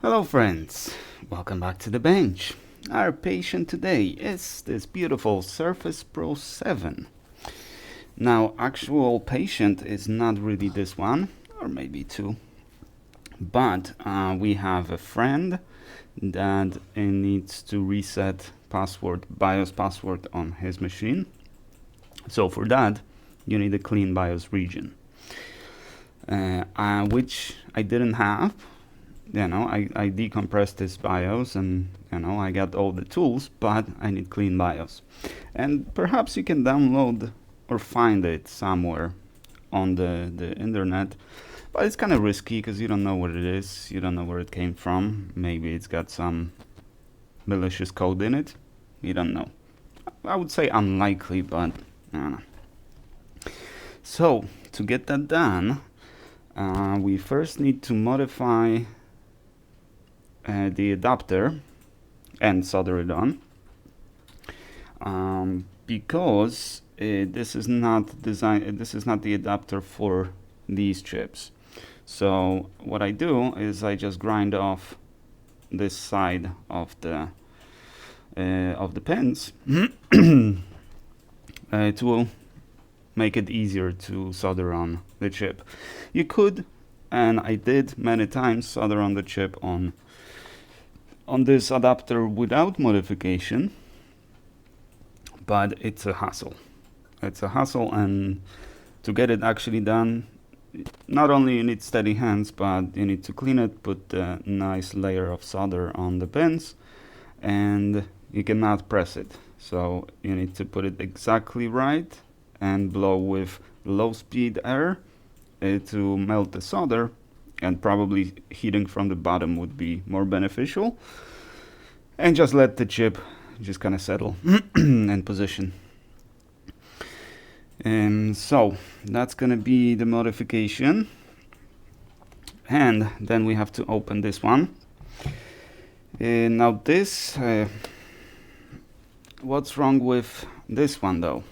Hello friends, welcome back to the bench. Our patient today is this beautiful Surface Pro 7. Now, actual patient is not really this one, or maybe two, but we have a friend that needs to reset BIOS password on his machine. So for that, you need a clean BIOS region, which I didn't have. I decompressed this BIOS and I got all the tools, but I need clean BIOS. And perhaps you can download or find it somewhere on the internet, but it's kind of risky because you don't know what it is, you don't know where it came from. Maybe it's got some malicious code in it, you don't know. I would say unlikely, but I don't know. So to get that done, we first need to modify the adapter and solder it on, because this is not the adapter for these chips. So what I do is I just grind off this side of the pins to make it easier to solder on the chip. You could, and I did many times, solder on the chip on this adapter without modification, but it's a hassle. It's a hassle, and to get it actually done, not only you need steady hands, but you need to clean it, put a nice layer of solder on the pins, and you cannot press it. So you need to put it exactly right and blow with low speed air to melt the solder, and probably heating from the bottom would be more beneficial, and just let the chip just kind of settle and position. And so that's gonna be the modification, and then we have to open this one. Now this, what's wrong with this one though?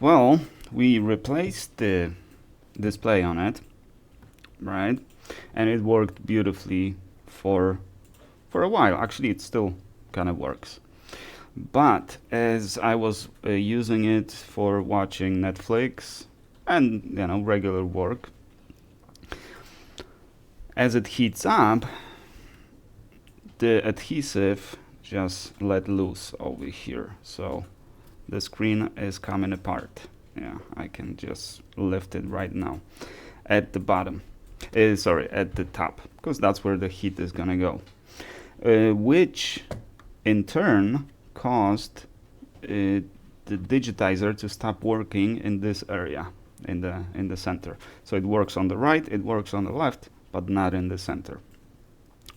Well, we replaced the display on it, right? And it worked beautifully for a while. Actually, it still kind of works. But as I was using it for watching Netflix and regular work, as it heats up, the adhesive just let loose over here. So the screen is coming apart. Yeah, I can just lift it right now at the bottom. Sorry, at the top, because that's where the heat is gonna go, which in turn caused the digitizer to stop working in this area, in the center. So it works on the right, it works on the left, but not in the center.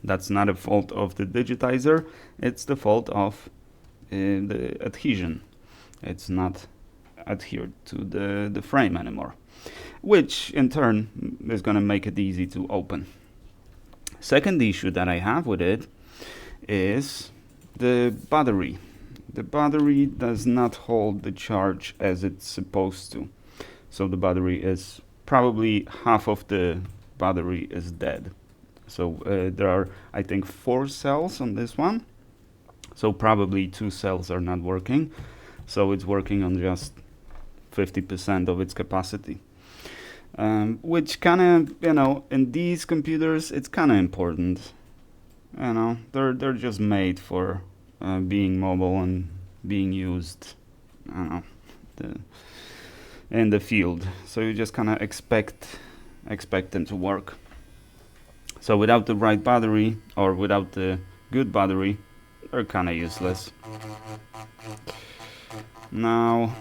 That's not a fault of the digitizer, it's the fault of the adhesion. It's not adhered to the frame anymore, which in turn is going to make it easy to open. Second issue that I have with it is the battery. The battery does not hold the charge as it's supposed to. So the battery is probably half of the battery is dead. So there are, I think, 4 cells on this one. So probably 2 cells are not working. So it's working on just 50% of its capacity. Which kind of, in these computers, it's kind of important. They're just made for being mobile and being used, in the field. So you just kind of expect them to work. So without the right battery, or without the good battery, they're kind of useless. Now,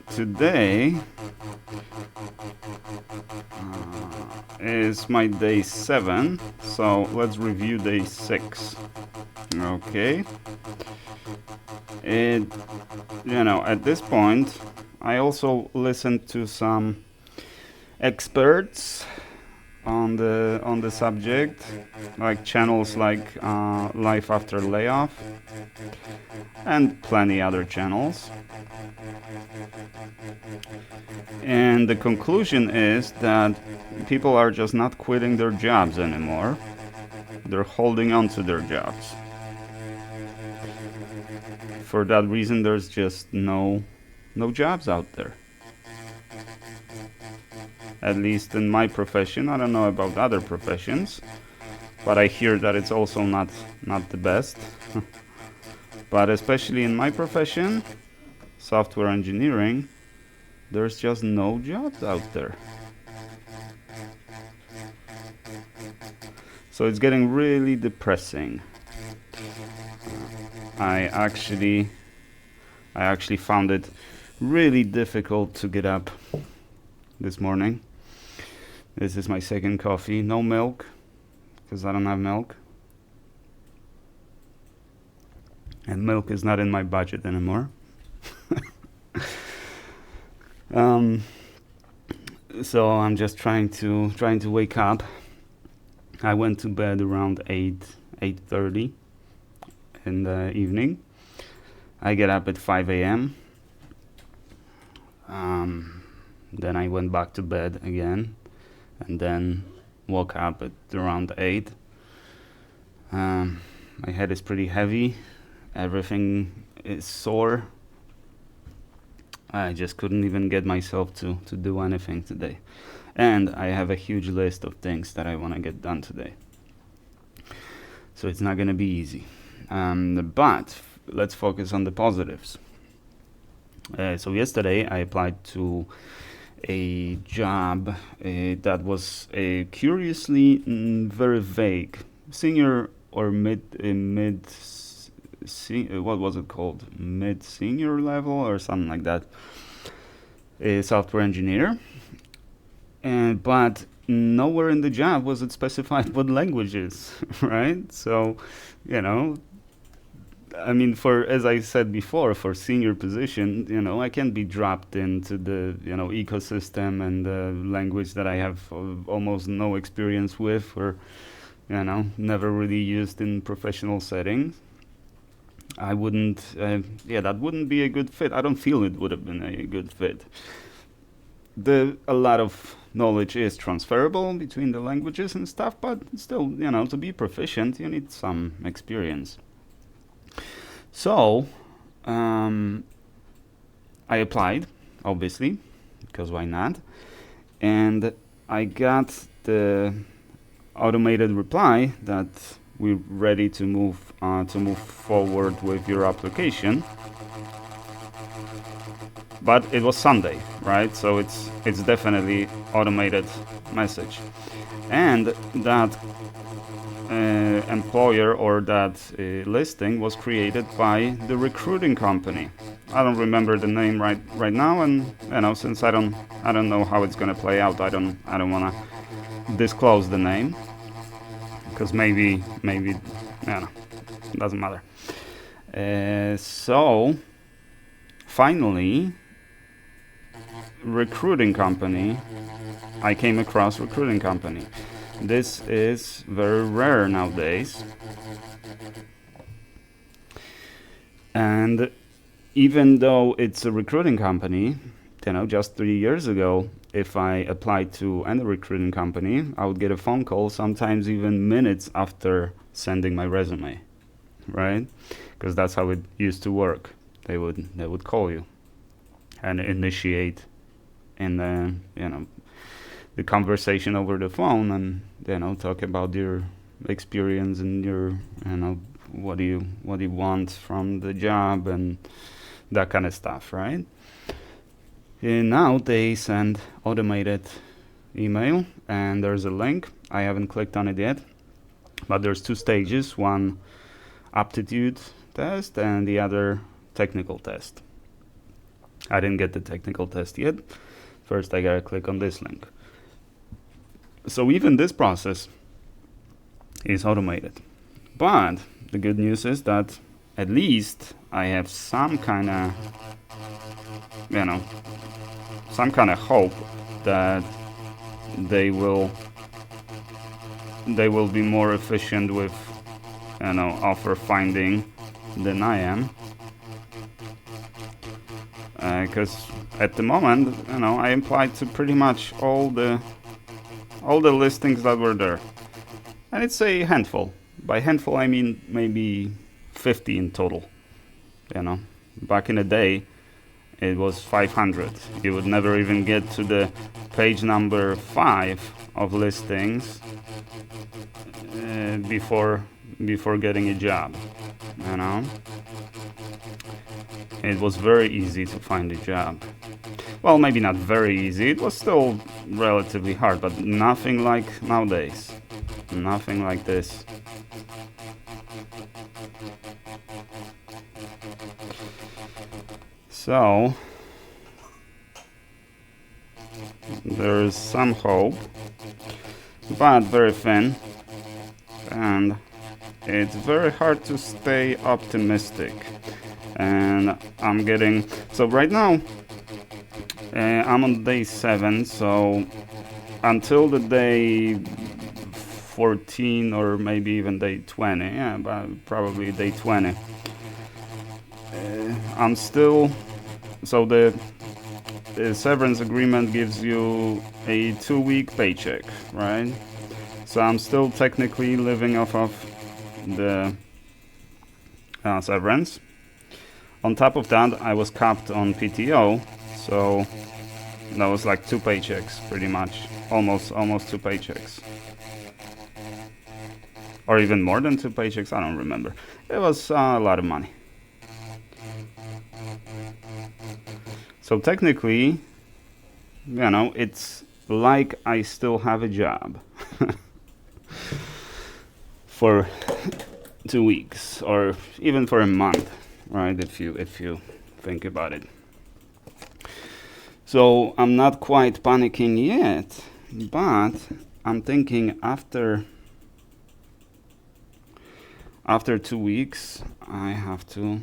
today is my day 7, so let's review day 6. Okay. At this point, I also listened to some experts on the subject, like channels like Life After Layoff and plenty other channels. And the conclusion is that people are just not quitting their jobs anymore. They're holding on to their jobs. For that reason, there's just no jobs out there. At least in my profession. I don't know about other professions, but I hear that it's also not the best. But especially in my profession, software engineering, there's just no jobs out there. So it's getting really depressing. I actually found it really difficult to get up this morning. This is my second coffee. No milk, because I don't have milk. And milk is not in my budget anymore. So I'm just trying to wake up. I went to bed around 8:30 in the evening. I get up at 5 a.m. Then I went back to bed again, and then woke up at around 8. My head is pretty heavy. Everything is sore. I just couldn't even get myself to do anything today. And I have a huge list of things that I want to get done today. So it's not going to be easy. But let's focus on the positives. So yesterday I applied to a job that was curiously very vague. Senior or what was it called? Mid-senior level or something like that. A software engineer. But nowhere in the job was it specified what languages, right? So, I mean, as I said before, for senior position, I can be dropped into the, ecosystem and the language that I have almost no experience with, or, never really used in professional settings. I wouldn't, that wouldn't be a good fit. I don't feel it would have been a good fit. A lot of knowledge is transferable between the languages and stuff, but still, to be proficient, you need some experience. So, I applied, obviously, because why not? And I got the automated reply that we're ready to move forward with your application. But it was Sunday, right? So it's definitely automated message, and that employer or that listing was created by the recruiting company. I don't remember the name right now, and since I don't know how it's gonna play out, I don't want to disclose the name, because maybe it doesn't matter. So finally, recruiting company. I came across recruiting company. This is very rare nowadays. And even though it's a recruiting company, just 3 years ago, if I applied to any recruiting company, I would get a phone call, sometimes even minutes after sending my resume, right? Because that's how it used to work. They would call you and initiate in the conversation over the phone, and talk about your experience and your what do you want from the job and that kind of stuff, right? And now they send automated email, and there's a link. I haven't clicked on it yet, but there's 2 stages: one aptitude test and the other technical test. I didn't get the technical test yet. First I gotta click on this link. So even this process is automated. But the good news is that at least I have some kind of hope that they will they will be more efficient with, you know, offer finding than I am. Because at the moment, you know, I applied to pretty much all the listings that were there, and it's a handful. By handful, I mean maybe 50 in total. You know, back in the day, it was 500. You would never even get to the page number 5 of listings before getting a job. You know, it was very easy to find a job. Well, maybe not very easy. It was still relatively hard, but nothing like nowadays. Nothing like this. So there's some hope, but very thin, and it's very hard to stay optimistic. And I'm getting, so right now I'm on day 7, so until the day 14 or maybe even day 20, yeah, but probably day 20, I'm still, so the severance agreement gives you a 2-week paycheck, right? So I'm still technically living off of the severance. On top of that, I was capped on PTO, so that was like 2 paychecks, pretty much, almost 2 paychecks, or even more than 2 paychecks. I don't remember. It was a lot of money. So technically, you know, it's like I still have a job for 2 weeks, or even for a month, right? If you think about it. So I'm not quite panicking yet, but I'm thinking after 2 weeks, I have to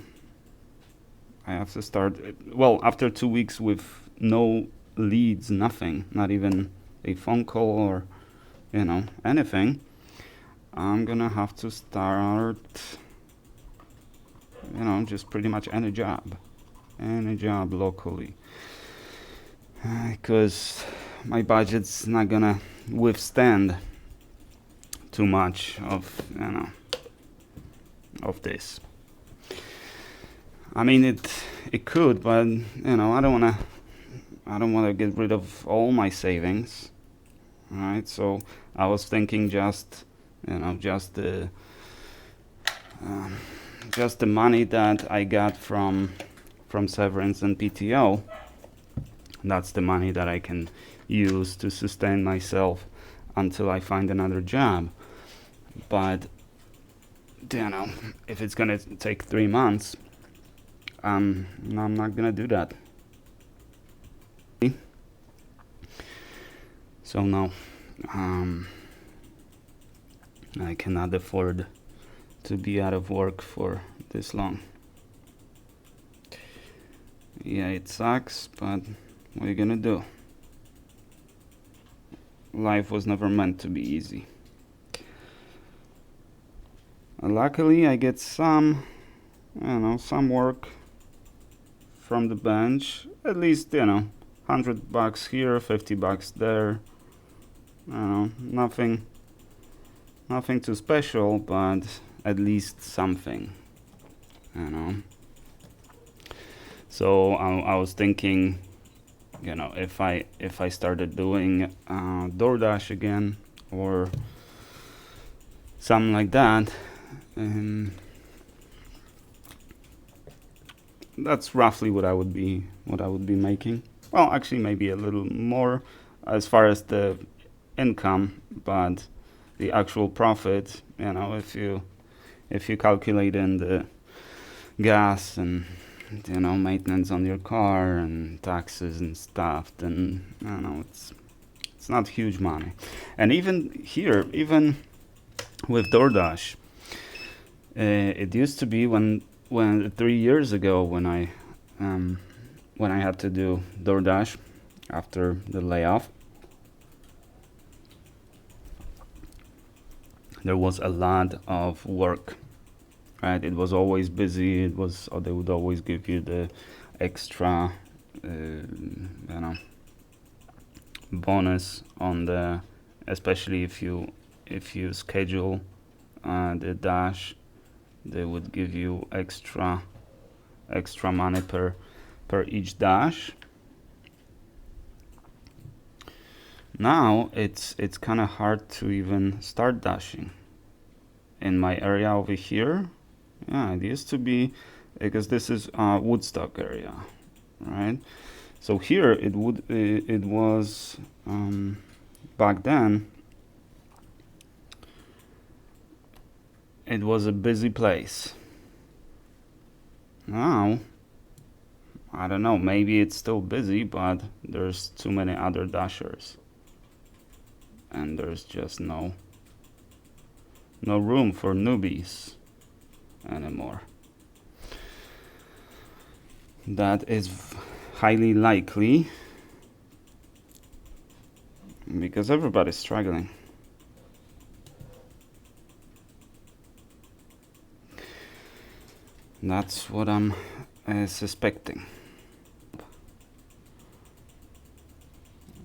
start. Well, after 2 weeks with no leads, nothing, not even a phone call or, you know, anything, I'm gonna have to start, you know, just pretty much any job locally, because my budget's not gonna withstand too much of, you know, of this. I mean, it could, but, you know, I don't wanna get rid of all my savings, right? So I was thinking just, you know, just the money that I got from severance and PTO. That's the money that I can use to sustain myself until I find another job. But, you know, if it's gonna take 3 months, I'm not gonna do that. So no, I cannot afford to be out of work for this long. Yeah, it sucks, but what are you gonna do? Life was never meant to be easy. Luckily, I get some work from the bench. At least, you know, $100 here, $50 there. Nothing too special, but at least something, you know. So I was thinking, you know, if I started doing DoorDash again or something like that, that's roughly what I would be making. Well, actually, maybe a little more as far as the income, but the actual profit, you know, if you calculate in the gas and, you know, maintenance on your car and taxes and stuff, then, you know, it's not huge money. And even here, even with DoorDash, it used to be when 3 years ago when I had to do DoorDash after the layoff, there was a lot of work, right? It was always busy. It was, or they would always give you the extra, bonus on the, especially if you schedule the dash, they would give you extra money per each dash. Now it's kind of hard to even start dashing. In my area over here, yeah, it used to be, because this is Woodstock area, right? So here it was back then. It was a busy place. Now, I don't know, maybe it's still busy, but there's too many other dashers. And there's just no room for newbies anymore. That is highly likely because everybody's struggling. That's what I'm suspecting.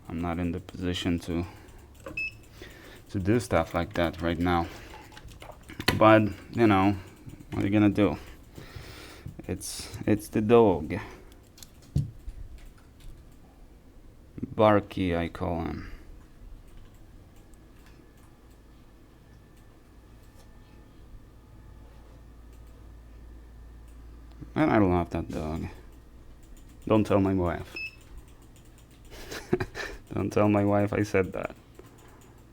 I'm not in the position to do stuff like that right now. But, what are you gonna do? It's the dog. Barky, I call him. And I love that dog. Don't tell my wife. Don't tell my wife I said that.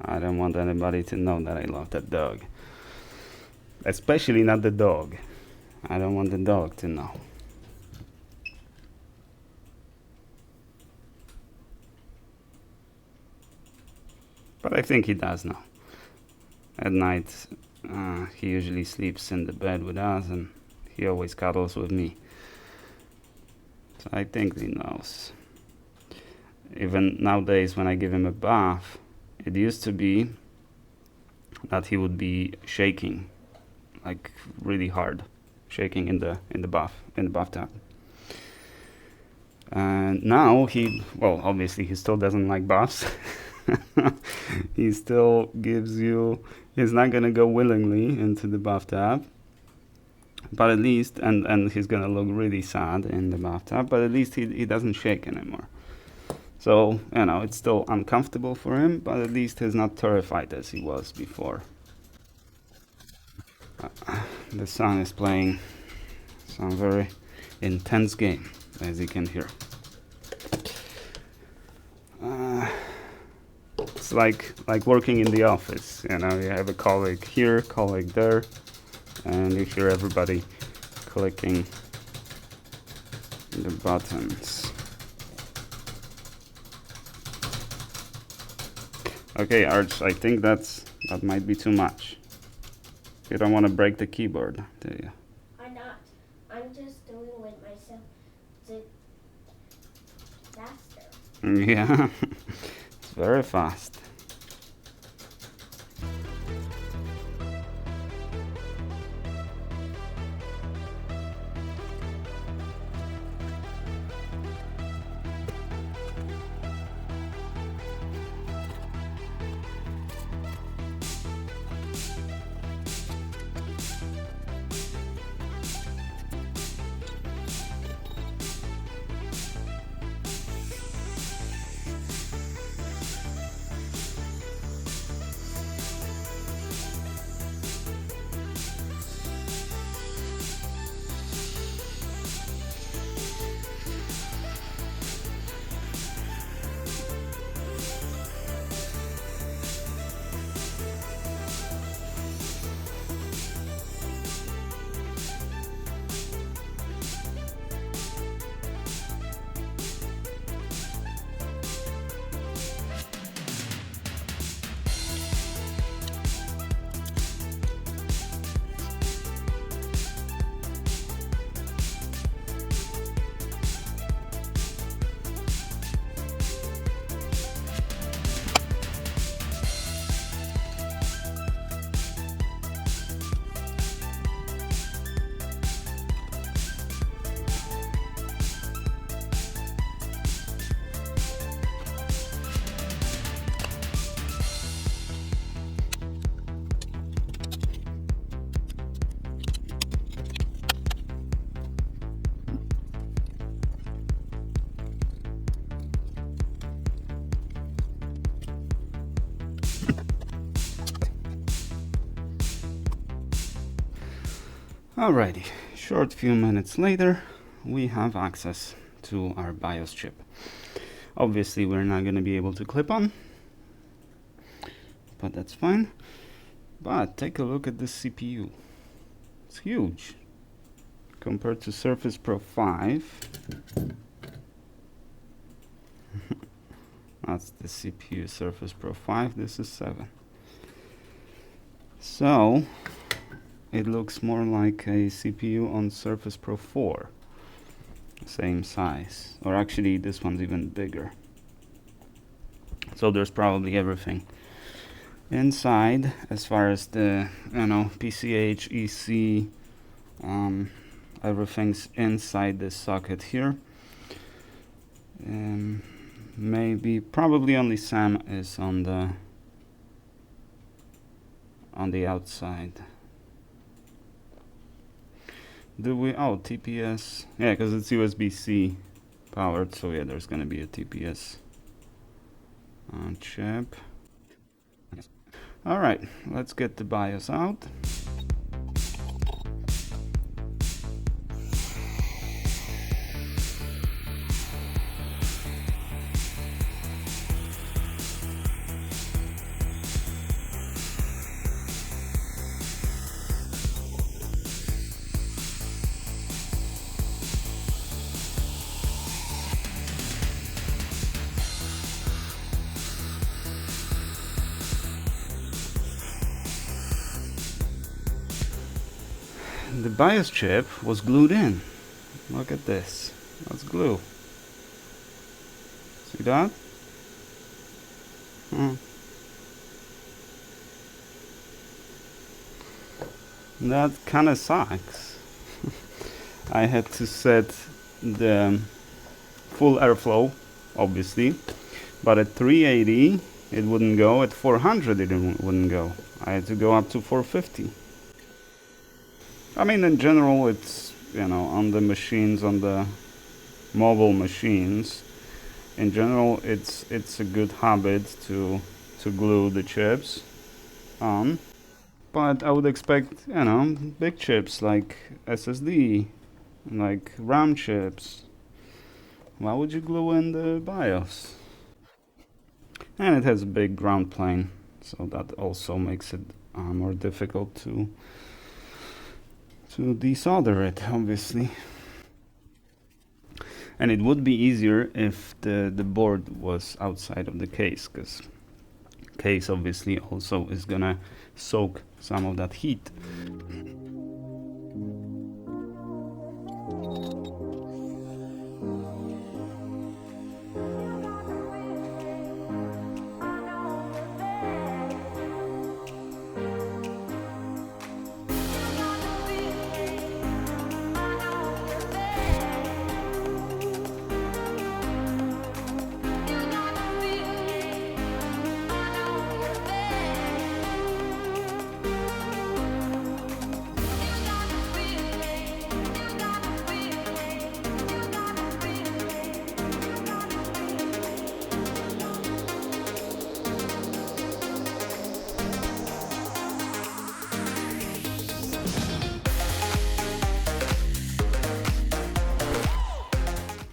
I don't want anybody to know that I love that dog. Especially not the dog. I don't want the dog to know. But I think he does know. At night, he usually sleeps in the bed with us, and he always cuddles with me. So I think he knows. Even nowadays, when I give him a bath, it used to be that he would be shaking, like really hard, shaking in the bathtub. And now obviously he still doesn't like baths. He still gives you, he's not gonna go willingly into the bathtub, but at least, and he's gonna look really sad in the bathtub, but at least he doesn't shake anymore. So, it's still uncomfortable for him, but at least he's not terrified as he was before. The son is playing some very intense game, as you can hear. It's like working in the office, you have a colleague here, colleague there, and you hear everybody clicking the buttons. Okay, Arch, I think that might be too much. You don't want to break the keyboard, do you? I'm not. I'm just doing it myself to faster. Yeah, it's very fast. Alrighty, short few minutes later, we have access to our BIOS chip. Obviously, we're not going to be able to clip on, but that's fine. But take a look at this CPU. It's huge compared to Surface Pro 5. That's the CPU Surface Pro 5. This is 7. So it looks more like a CPU on Surface Pro 4. Same size. Or actually, this one's even bigger. So there's probably everything inside as far as the, PCH, EC, everything's inside this socket here. Probably only SAM is on the outside. TPS, yeah, because it's USB-C powered, so yeah, there's gonna be a TPS chip. Alright, let's get the BIOS out. The BIOS chip was glued in. Look at this. That's glue. See that? That kind of sucks. I had to set the full airflow, obviously, but at 380 it wouldn't go, at 400 it wouldn't go. I had to go up to 450. I mean, in general, it's, on the machines, on the mobile machines, in general, it's a good habit to glue the chips on. But I would expect, big chips like SSD, like RAM chips. Why would you glue in the BIOS? And it has a big ground plane, so that also makes it more difficult to desolder it, obviously. And it would be easier if the board was outside of the case, because case obviously also is gonna soak some of that heat.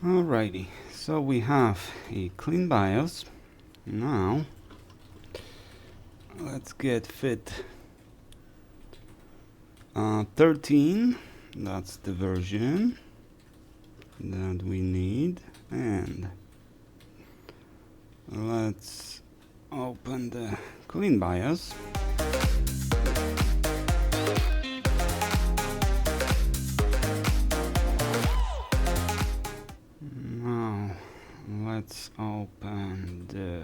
Alrighty, so we have a clean BIOS. Now let's get fit 13. That's the version that we need, and let's open the clean BIOS. Let's open the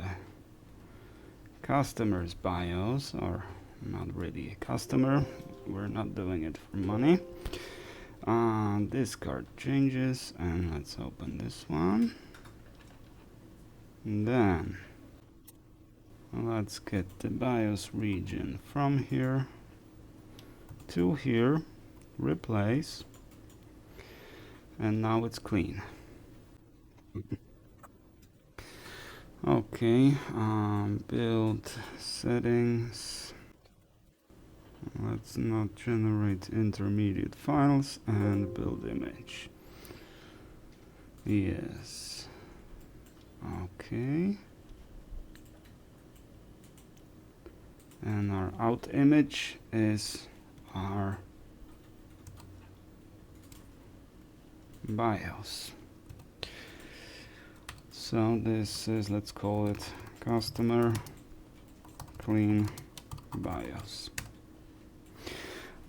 customer's BIOS, or not really a customer, we're not doing it for money. Discard changes, and let's open this one. And then let's get the BIOS region from here to here, replace, and now it's clean. Okay, build settings. Let's not generate intermediate files and build image. Yes. Okay. And our out image is our BIOS. So this is, let's call it customer clean BIOS.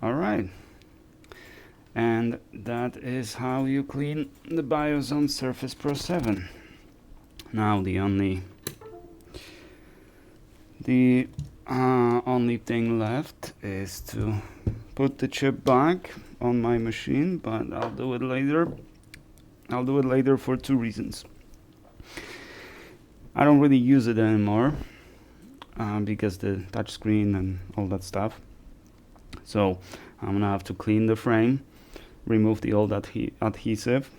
All right. And that is how you clean the BIOS on Surface Pro 7. Now the only thing left is to put the chip back on my machine, but I'll do it later. I'll do it later for two reasons. I don't really use it anymore because the touchscreen and all that stuff. So I'm gonna have to clean the frame, remove the old adhesive,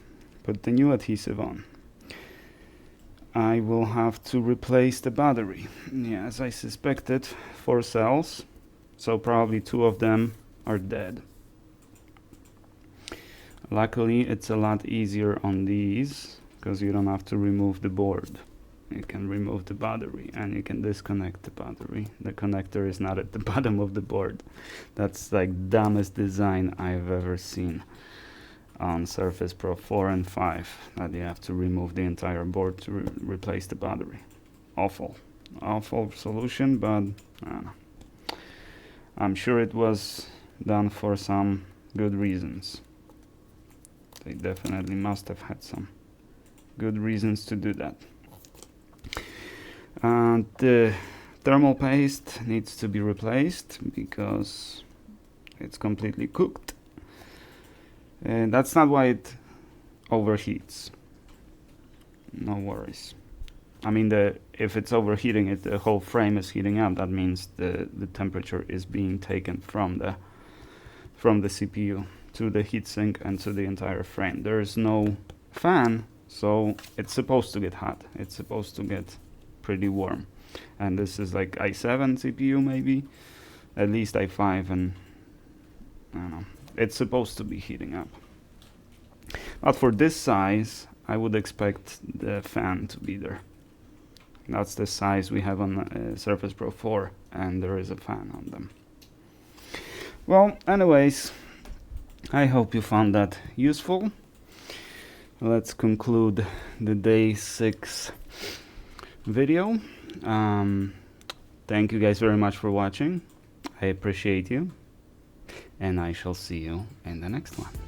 put the new adhesive on. I will have to replace the battery. Yeah, as I suspected, 4 cells, so probably 2 of them are dead. Luckily, it's a lot easier on these because you don't have to remove the board. You can remove the battery and you can disconnect the battery. The connector is not at the bottom of the board. That's like dumbest design I've ever seen on Surface Pro 4 and 5, that you have to remove the entire board to replace the battery. Awful solution, but I don't know. I'm sure it was done for some good reasons. They definitely must have had some good reasons to do that. The thermal paste needs to be replaced because it's completely cooked. And that's not why it overheats. No worries. I mean, if it's overheating, the whole frame is heating up. That means the temperature is being taken from the CPU to the heatsink and to the entire frame. There is no fan, so it's supposed to get hot. It's supposed to get pretty warm. And this is like i7 CPU maybe, at least i5, and I don't know. It's supposed to be heating up. But for this size, I would expect the fan to be there. That's the size we have on Surface Pro 4, and there is a fan on them. Well, anyways, I hope you found that useful. Let's conclude the day 6 video. Thank you guys very much for watching. I appreciate you. And I shall see you in the next one.